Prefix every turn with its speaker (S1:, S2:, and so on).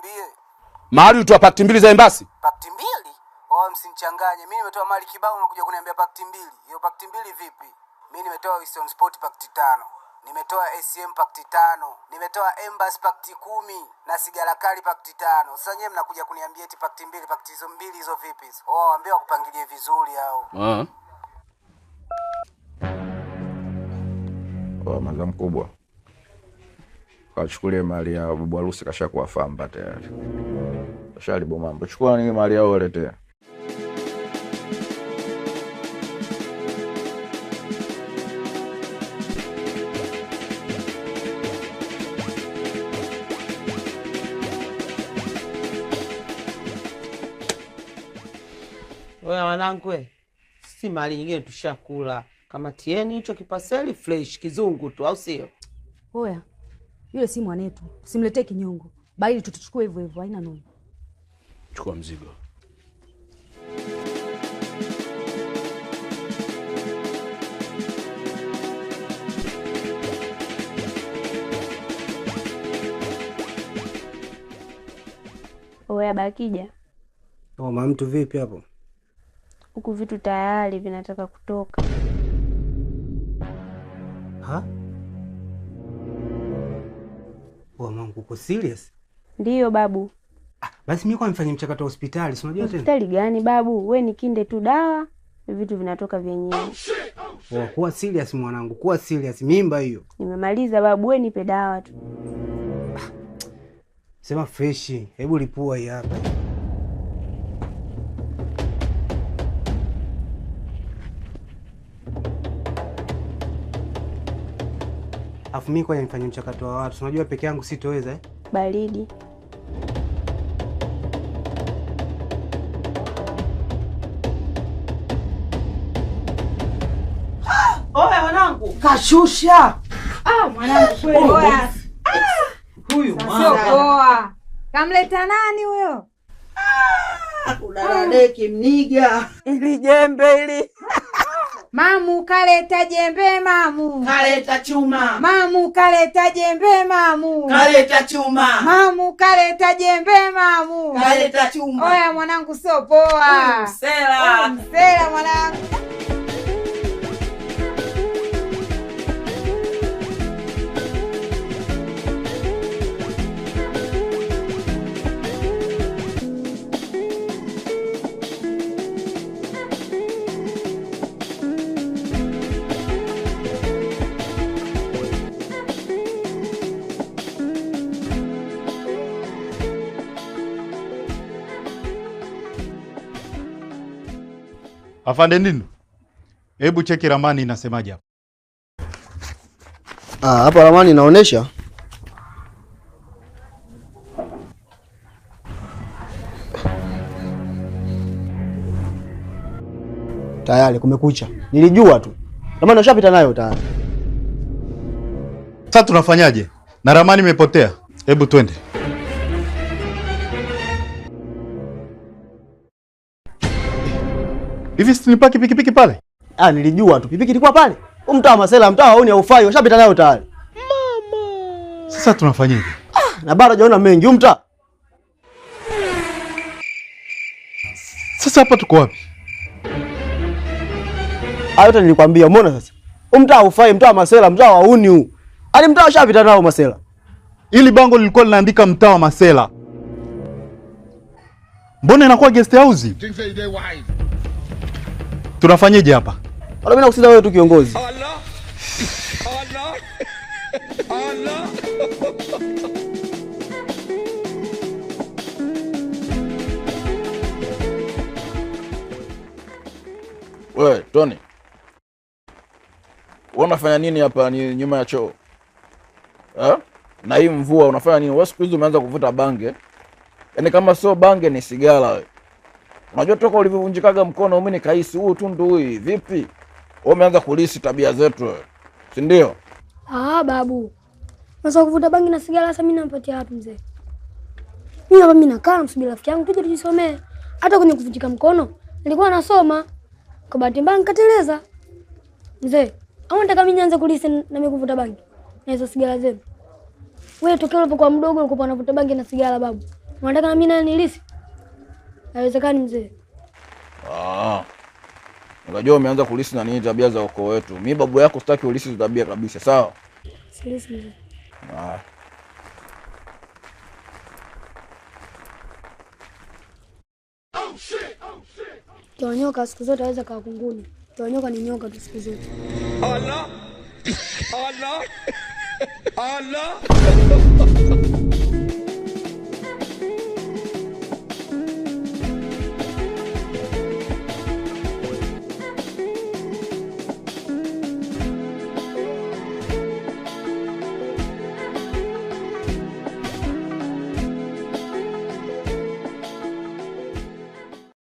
S1: niambie.
S2: Mahali utoa pakti 2 za Embasi?
S1: Pakti 2? Oh, msinichanganye. Mimi nimetoa mali kibao unakuja kuniambia pakti 2. Hiyo pakti 2 vipi? Mimi nimetoa Western Sport pakti 5. Nimetoa ACM pakti 5. Nimetoa Embasi pakti 10 na Sigara Kali pakti 5. Sasa nyewe mnakuja kuniambia eti pakti 2, pakti hizo 2 hizo vipi hizo? Oh, waambie wakupangilie vizuri hao.
S3: Maza mkubwa. Kachukulie mali ya babu harusi kashakuwa famba tayari. Kashalibo mambo. Chukua nini mali yao waletea.
S4: Wewe wanangu si mali nyingine tushakula. Kama tieni hicho kipaseli fresh kizungu tu au sio?
S5: Oya. Yule si mwanetu. Usimletee kinyongo. Bali tutachukua hivyo hivyo, haina noma.
S2: Chukua mzigo.
S6: Oya Bakija.
S1: Mama mtu vipi hapo?
S6: Huku vitu tayari vinataka kutoka.
S1: Ha? Mwanangu uko serious?
S6: Ndiyo babu.
S1: Basi mimi kwa nifanye mchakato wa hospitali, si unajua tena?
S6: Hospitali gani babu? We ni kinde tu dawa, vitu vinatoka vyenyewe.
S1: Kuwa serious mwanangu, kuwa serious. Mimba hiyo.
S6: Nimemaliza babu, we nipe dawa tu.
S1: Sema fresh, hebu lipua hii hapa. Afu mimi kwa nifanye mchakato wa watu. Unajua peke yangu sitoweza
S6: Baridi.
S4: Oya wanangu, kashusha.
S5: Mwanangu kweli. Oya.
S4: Huyu
S5: Sio poa. Kamleta nani huyo?
S4: Udaradeki mniga. Ili jembe ili.
S5: Mamu kaleta jembe mamu.
S4: Kaleta chuma.
S5: Mamu kaleta jembe mamu.
S4: Kaleta chuma.
S5: Mamu kaleta jembe mamu.
S4: Kaleta chuma.
S5: Oya mwanangu sio poa.
S4: Msela.
S5: Msela mwanangu.
S7: Afande Ndindu, hebu cheki ramani inasemaje hapa?
S8: Hapa ramani inaonesha tayari kumekucha. Nilijua tu. Ramani ushapita nayo tayari.
S7: Sasa tunafanyaje? Na ramani imepotea. Hebu twende. Hivi sinipaki pikipiki pale?
S8: Nilijua tu. Pikipiki ilikuwa pale. Mtaa Masela, mtaa hauni haufai, ushapita nayo tayari.
S7: Mama. Sasa tunafanyaje?
S8: Na bado hajaona mengi mtaa.
S7: Sasa hapa tuko wapi?
S8: Yote nilikwambia, umeona sasa? Mtaa haufai, mtaa Masela, mtaa hauni huu. Hadi mtaa ushapita nao Masela.
S7: Ili bango lilikuwa linaandika mtaa wa Masela. Mbona inakuwa guest house? Tunafanyaje hapa?
S8: Wala mimi nakusikiza wewe tu kiongozi.
S9: Allah. Allah. Allah.
S3: Wewe, Tony. Unafanya nini hapa ni nyuma ya choo? Na hii mvua unafanya nini? Wewe siku hizi umeanza kuvuta bange. Yaani kama sio bange ni sigara wewe. Unajua toka ulivyovunjikaga mkono mimi nikaisi huu tundu huu vipi? Wewe umeanza kulisi tabia zetu wewe. Si ndio?
S10: Babu. Masa kuvuta bangi na sigara sasa mimi nampatia wapi mzee? Mimi hapa mimi nakaa msubiri rafiki yangu tuje tujisomee. Hata kwenye kuvunjika mkono nilikuwa nasoma. Kwa bahati mbaya nikateleza. Mzee, au nataka mimi nianze kulisi na mimi kuvuta bangi na hizo sigara zenu? Wewe tokea ulipokuwa mdogo ulikuwa unavuta bangi na sigara babu. Unataka na mimi na nilisi? Haiwezekani mzee.
S3: Unajua umeanza kulisi na nini tabia za ukoo wetu. Mimi babu yako sitaki ulisi hizo tabia kabisa, sawa?
S10: Silisi mzee. Nyoka siku zote aweza kaa kunguni. Nyoka ni nyoka tu siku zote.
S9: Allah! Allah! Allah!